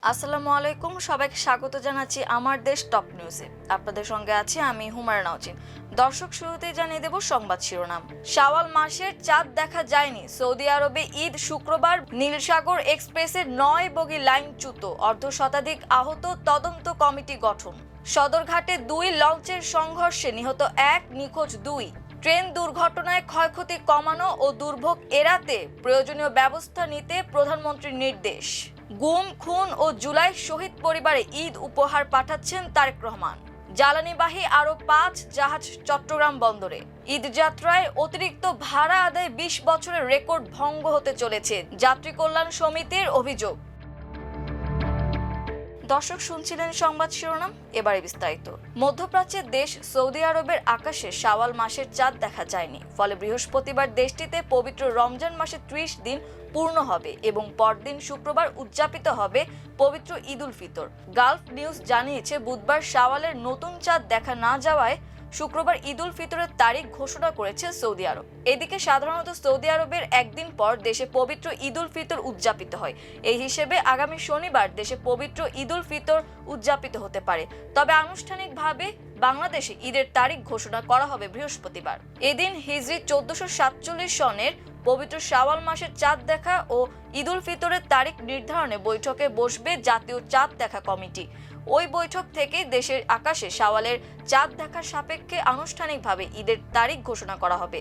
আসসালামু আলাইকুম, সবাইকে স্বাগত জানাচ্ছি আমার দেশ টপ নিউজে। আপনাদের সঙ্গে আছি আমি হুমায়রা নাওচিন। দর্শক, শুরুতেই জানিয়ে দেব সংবাদ শিরোনাম। শাওয়াল মাসের চাঁদ দেখা যায়নি, সৌদি আরবে ঈদ শুক্রবার। নীলসাগর এক্সপ্রেসের 9 বগি লাইনচ্যুত, অর্ধ শতাধিক আহত, তদন্ত কমিটি গঠন। সদরঘাটে 2 লঞ্চের সংঘর্ষে নিহত 1, নিখোঁজ 2। ট্রেন দুর্ঘটনায় ক্ষয়ক্ষতি কমানো ও দুর্ভোগ এড়াতে প্রয়োজনীয় ব্যবস্থা নিতে প্রধানমন্ত্রীর নির্দেশ। গুম, খুন ও জুলাই শহীদ পরিবারে ঈদ উপহার পাঠাচ্ছেন তারেক রহমান। জ্বালানিবাহী আরও 5 জাহাজ চট্টগ্রাম বন্দরে। ঈদ যাত্রায় অতিরিক্ত ভাড়া আদায় 20 বছরের রেকর্ড ভঙ্গ হতে চলেছে, যাত্রী কল্যাণ সমিতির অভিযোগ। দর্শক, শুনছিলেন সংবাদ শিরোনাম, এবারে বিস্তারিত। মধ্যপ্রাচ্যের দেশ সৌদি আরবের আকাশে শাওয়াল মাসের চাঁদ দেখা যায়নি, ফলে বৃহস্পতিবার দেশটিতে পবিত্র রমজান মাসে 30 দিন পূর্ণ হবে এবং পরদিন শুক্রবার উদযাপিত হবে পবিত্র ঈদ উল ফিতর। গালফ নিউজ জানিয়েছে, বুধবার শাওয়ালের নতুন চাঁদ দেখা না যাওয়ায় শুক্রবার ঈদ উল ফিতরের তারিখ ঘোষণা করেছে সৌদি আরব। এদিকে সাধারণত সৌদি আরবের একদিন পর দেশে পবিত্র ঈদ উল ফিতর উদযাপিত হয়। এই হিসেবে আগামী শনিবার দেশে পবিত্র ঈদ উল ফিতর উদযাপিত হতে পারে, তবে আনুষ্ঠানিকভাবে বাংলাদেশে ঈদের তারিখ ঘোষণা করা হবে বৃহস্পতিবার। এদিন হিজরি 1447 সনের পবিত্র শাওয়াল মাসের চাঁদ দেখা ও ঈদ উল ফিতরের তারিখ নির্ধারণে বৈঠকে বসবে জাতীয় চাঁদ দেখা কমিটি। ওই বৈঠক থেকে দেশের আকাশে শাওয়ালের চাঁদ দেখার সাপেক্ষে আনুষ্ঠানিকভাবে ঈদের তারিখ ঘোষণা করা হবে।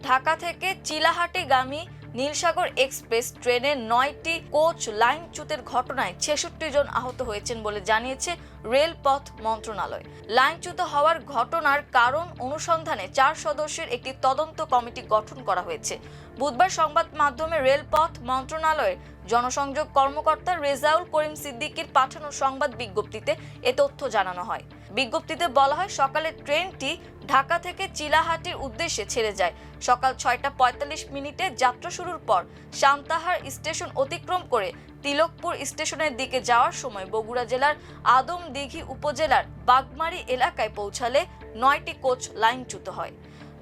ঢাকা থেকে চিলাহাটিগামী নীলসাগর এক্সপ্রেস ট্রেনের 9টি কোচ লাইনচ্যুতের ঘটনায় 66 জন আহত হয়েছেন বলে জানিয়েছে রেলপথ মন্ত্রণালয়। লাইনচ্যুত হওয়ার ঘটনার কারণ অনুসন্ধানে 4 সদস্যের একটি তদন্ত কমিটি গঠন করা হয়েছে। বুধবার সংবাদ মাধ্যমে রেলপথ মন্ত্রণালয়ের জনসংযোগ কর্মকর্তা রেজাউল করিম সিদ্দিকীর পাঠানো সংবাদ বিজ্ঞপ্তিতে এ তথ্য জানানো হয়। বিজ্ঞপ্তিতে বলা হয়, সকালে ট্রেনটি ঢাকা থেকে চিলাহাটির উদ্দেশ্যে ছেড়ে যায়। সকাল 6টা 45 মিনিটে যাত্রা শুরুর পর সান্তাহার স্টেশন অতিক্রম করে তিলকপুর স্টেশনের দিকে যাওয়ার সময় বগুড়া জেলার আদমদিঘি উপজেলার বাগমারি এলাকায় পৌঁছালে 9টি কোচ লাইনচ্যুত হয়।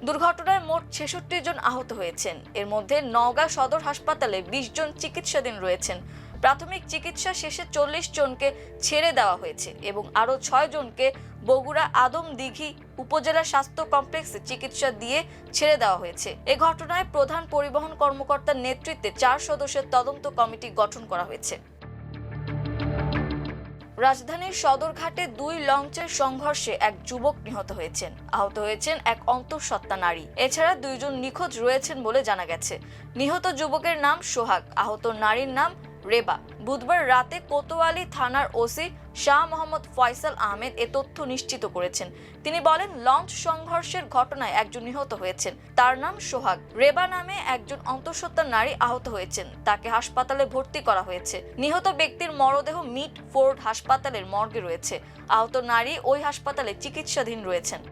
দুর্ঘটনায় মোট 66 জন আহত হয়েছেন। এর মধ্যে নওগাঁ সদর হাসপাতালে 20 জন চিকিৎসাধীন রয়েছেন। প্রাথমিক চিকিৎসা শেষে 40 জনকে ছেড়ে দেওয়া হয়েছে এবং আরও 6 জনকে বগুড়া আদমদিঘি উপজেলা স্বাস্থ্য কমপ্লেক্সে চিকিৎসা দিয়ে ছেড়ে দেওয়া হয়েছে। এ ঘটনায় প্রধান পরিবহন কর্মকর্তার নেতৃত্বে 4 সদস্যের তদন্ত কমিটি গঠন করা হয়েছে। রাজধানীর সদরঘাটে 2 লঞ্চের সংঘর্ষে এক যুবক নিহত হয়েছেন, আহত হয়েছেন এক অন্তঃসত্ত্বা নারী। এছাড়া 2 জন নিখোঁজ রয়েছেন বলে জানা গেছে। নিহত যুবকের নাম সোহাগ, আহত নারীর নাম রেবা। বুধবার রাতে কোতোয়ালি থানার ওসি শাহ মোহাম্মদ ফয়সাল আহমেদ এ তথ্য নিশ্চিত করেছেন। তিনি বলেন, লঞ্চ সংঘর্ষের ঘটনায় একজন নিহত হয়েছেন, তার নাম সোহাগ। রেবা নামে একজন অন্তঃসত্ত্বা নারী আহত হয়েছেন, তাকে হাসপাতালে ভর্তি করা হয়েছে। নিহত ব্যক্তির মরদেহ মিড ফোর্ড হাসপাতালের মর্গে রয়েছে। আহত নারী ওই হাসপাতালে চিকিৎসাধীন রয়েছেন।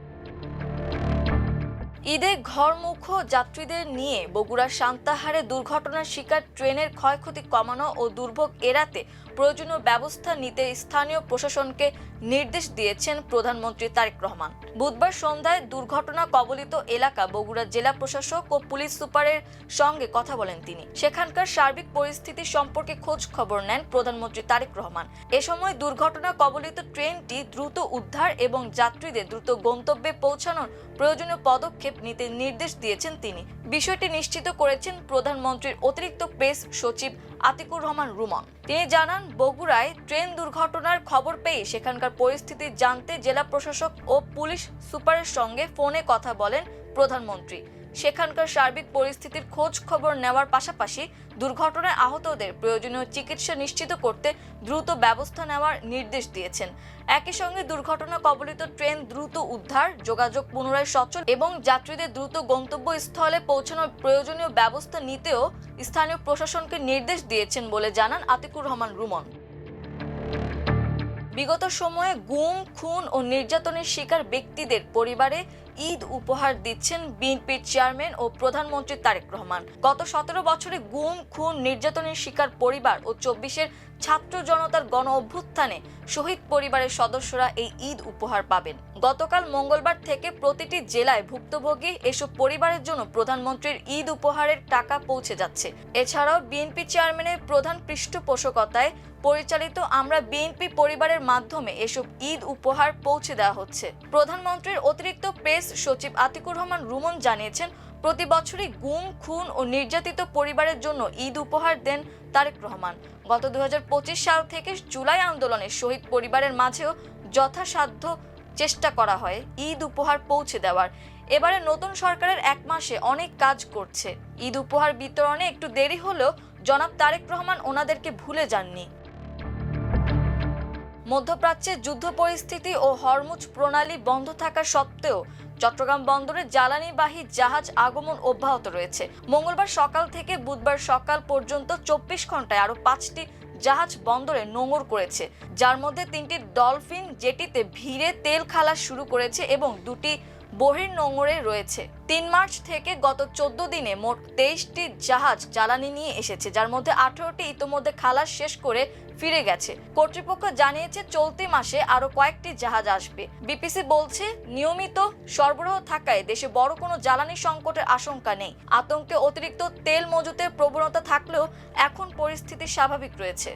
ঈদে ঘরমুখ যাত্রীদের নিয়ে বগুড়া সান্তাহারে দুর্ঘটনার শিকার ট্রেনের ক্ষয়ক্ষতি কমানো ও দুর্ভোগ এড়াতে প্রয়োজনীয় ব্যবস্থা নিতে স্থানীয় প্রশাসনকে নির্দেশ দিয়েছেন প্রধানমন্ত্রী তারেক রহমান। বুধবার সন্ধ্যায় দুর্ঘটনা কবলিত এলাকা বগুড়া জেলা প্রশাসক ও পুলিশ সুপারের সঙ্গে কথা বলেন তিনি। সেখানকার সার্বিক পরিস্থিতি সম্পর্কে খোঁজ খবর নেন প্রধানমন্ত্রী তারেক রহমান। এ সময় দুর্ঘটনা কবলিত ট্রেনটি দ্রুত উদ্ধার এবং যাত্রীদের দ্রুত গন্তব্যে পৌঁছানোর প্রয়োজনীয় পদক্ষেপ নিতে নির্দেশ দিয়েছেন তিনি। বিষয়টি নিশ্চিত করেছেন প্রধানমন্ত্রীর অতিরিক্ত প্রেস সচিব আতিকুর রহমান রুমন। তিনি জানান, বগুড়ায় ট্রেন দুর্ঘটনার খবর পেয়ে সেখানকার পরিস্থিতি জানতে জেলা প্রশাসক ও পুলিশ সুপারের সঙ্গে ফোনে কথা বলেন প্রধানমন্ত্রী। সেখানকার সার্বিক পরিস্থিতির খোঁজ খবর নেওয়ার পাশাপাশি দুর্ঘটনায় আহতদের প্রয়োজনীয় চিকিৎসা নিশ্চিত করতে দ্রুত ব্যবস্থা নেওয়ার নির্দেশ দিয়েছেন। একই সঙ্গে দুর্ঘটনা কবলিত ট্রেন দ্রুত উদ্ধার, যোগাযোগ পুনরায় সচল এবং যাত্রীদের দ্রুত গন্তব্যস্থলে পৌঁছানোর প্রয়োজনীয় ব্যবস্থা নিতেও স্থানীয় প্রশাসনকে নির্দেশ দিয়েছেন বলে জানান আতিকুর রহমান রুমন। বিগত সময়ে গুম, খুন ও নির্যাতনের শিকার ব্যক্তিদের পরিবারে ঈদ উপহার দিচ্ছেন বিএনপির চেয়ারম্যান ও প্রধানমন্ত্রী তারেক রহমান। গত 17 বছরে গুম, খুন, নির্যাতনের শিকার পরিবার ও 24-এর ছাত্র জনতার গণ অভ্যুত্থানে শহীদ পরিবারের সদস্যরা এই ঈদ উপহার পাবেন। গতকাল মঙ্গলবার থেকে প্রতিটি জেলায় ভুক্তভোগী এসব পরিবারের জন্য প্রধানমন্ত্রীর ঈদ উপহারের টাকা পৌঁছে যাচ্ছে। এছাড়াও বিএনপি চেয়ারম্যানের প্রধান পৃষ্ঠপোষকতায় পরিচালিত আমরা বিএনপি পরিবারের মাধ্যমে এসব ঈদ উপহার পৌঁছে দেওয়া হচ্ছে। প্রধানমন্ত্রীর অতিরিক্ত প্রেস সচিব আতিকুর রহমান রুমন জানিয়েছেন, প্রতি বছরই গুম, খুন ও নির্যাতিত পরিবারের জন্য ঈদ উপহার দেন তারেক রহমান। গত 2025 সাল থেকে জুলাই আন্দোলনে শহীদ পরিবারের মাঝেও যথাসাধ্য চেষ্টা করা হয় ঈদ উপহার পৌঁছে দেওয়ার। এবারে নতুন সরকারের 1 মাসে অনেক কাজ করছে। ঈদ উপহার বিতরণে একটু দেরি হলেও জনাব তারেক রহমান ওনাদেরকে ভুলে যাননি। মধ্যপ্রাচ্যে যুদ্ধ পরিস্থিতি ও হরমুজ প্রণালী বন্ধ থাকা সত্ত্বেও চট্টগ্রাম বন্দরে জ্বালানিবাহী জাহাজ আগমন অব্যাহত রয়েছে। মঙ্গলবার সকাল থেকে বুধবার সকাল পর্যন্ত 24 ঘন্টায় আরো 5টি জাহাজ বন্দরে নোঙর করেছে, যার মধ্যে 3টি ডলফিন জেটিতে ভিড়ে তেল খালাস শুরু করেছে এবং 2টি বহির নোঙরে রয়েছে। 3 মার্চ থেকে গত 14 দিনে মোট 23টি জাহাজ জ্বালানি নিয়ে এসেছে, যার মধ্যে 18টি ইতোমধ্যে খালাস শেষ করে ফিরে গেছে। কর্তৃপক্ষ জানিয়েছে চলতি মাসে আরো কয়েকটি জাহাজ আসবে। বিপিসি বলছে, নিয়মিত সরবরাহ থাকায় দেশে বড় কোনো জ্বালানি সংকটের আশঙ্কা নেই। আতঙ্কে অতিরিক্ত তেল মজুতের প্রবণতা থাকলেও এখন পরিস্থিতি স্বাভাবিক রয়েছে।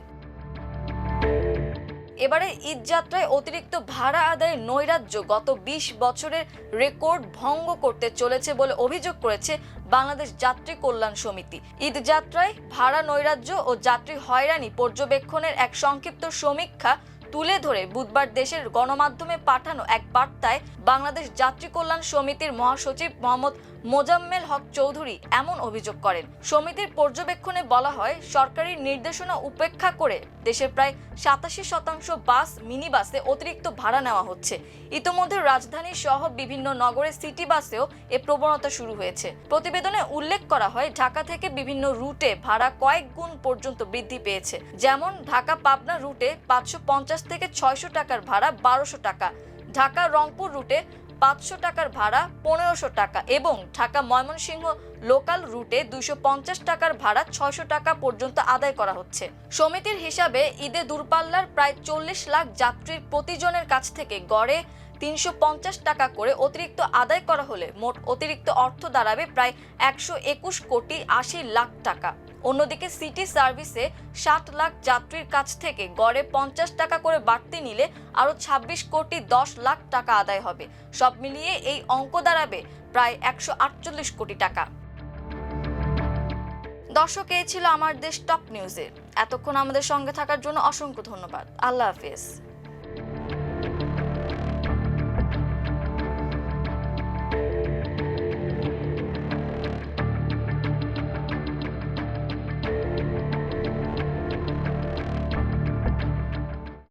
এবারে ঈদ যাত্রায় অতিরিক্ত ভাড়া আদায়ের নৈরাজ্য গত 20 বছরের রেকর্ড ভঙ্গ করতে চলেছে বলে অভিযোগ করেছে বাংলাদেশ যাত্রী কল্যাণ সমিতি। ঈদ যাত্রায় ভাড়া নৈরাজ্য ও যাত্রী হয়রানি পর্যবেক্ষণের এক সংক্ষিপ্ত সমীক্ষা তুলে ধরে বুধবার দেশের গণমাধ্যমে পাঠানো এক বার্তায় বাংলাদেশ যাত্রী কল্যাণ সমিতির মহাসচিব মোহাম্মদ মোজাম্মেল হক চৌধুরী এমন অভিযোগ করেন। সমিতির পর্যবেক্ষণে বলা হয়, সরকারি নির্দেশনা উপেক্ষা করে দেশের প্রায় 87% বাস, মিনি বাসে অতিরিক্ত ভাড়া নেওয়া হচ্ছে। ইতোমধ্যে রাজধানী সহ বিভিন্ন নগরে সিটি বাসেও এ প্রবণতা শুরু হয়েছে। প্রতিবেদনে উল্লেখ করা হয়, ঢাকা থেকে বিভিন্ন রুটে ভাড়া কয়েক গুণ পর্যন্ত বৃদ্ধি পেয়েছে। যেমন ঢাকা পাবনা রুটে 550 থেকে 600 টাকার ভাড়া 1200 টাকা, ঢাকা রংপুর রুটে 500 টাকার ভাড়া 1500 টাকা এবং ঢাকা ময়মনসিংহ লোকাল রুটে 250 টাকার ভাড়া 600 টাকা পর্যন্ত আদায় করা হচ্ছে। সমিতির হিসাবে ঈদে দূরপাল্লার প্রায় 40 লাখ যাত্রীর প্রতিজনের কাছ থেকে গড়ে 350 টাকা করে অতিরিক্ত আদায় করা হলে মোট অতিরিক্ত অর্থ দাঁড়াবে প্রায় 121 কোটি 80 লাখ টাকা। অন্যদিকে সিটি সার্ভিসে 60 লাখ যাত্রীর কাছ থেকে গড়ে 50 টাকা করে বাড়তি নিলে আরো 26 কোটি 10 লাখ টাকা আদায় হবে। সব মিলিয়ে এই অঙ্ক দাঁড়াবে প্রায় 148 কোটি টাকা। দর্শক, এই ছিল আমার দেশ টপ নিউজে। এতক্ষণ আমাদের সঙ্গে থাকার জন্য অসংখ্য ধন্যবাদ। আল্লাহ হাফেজ।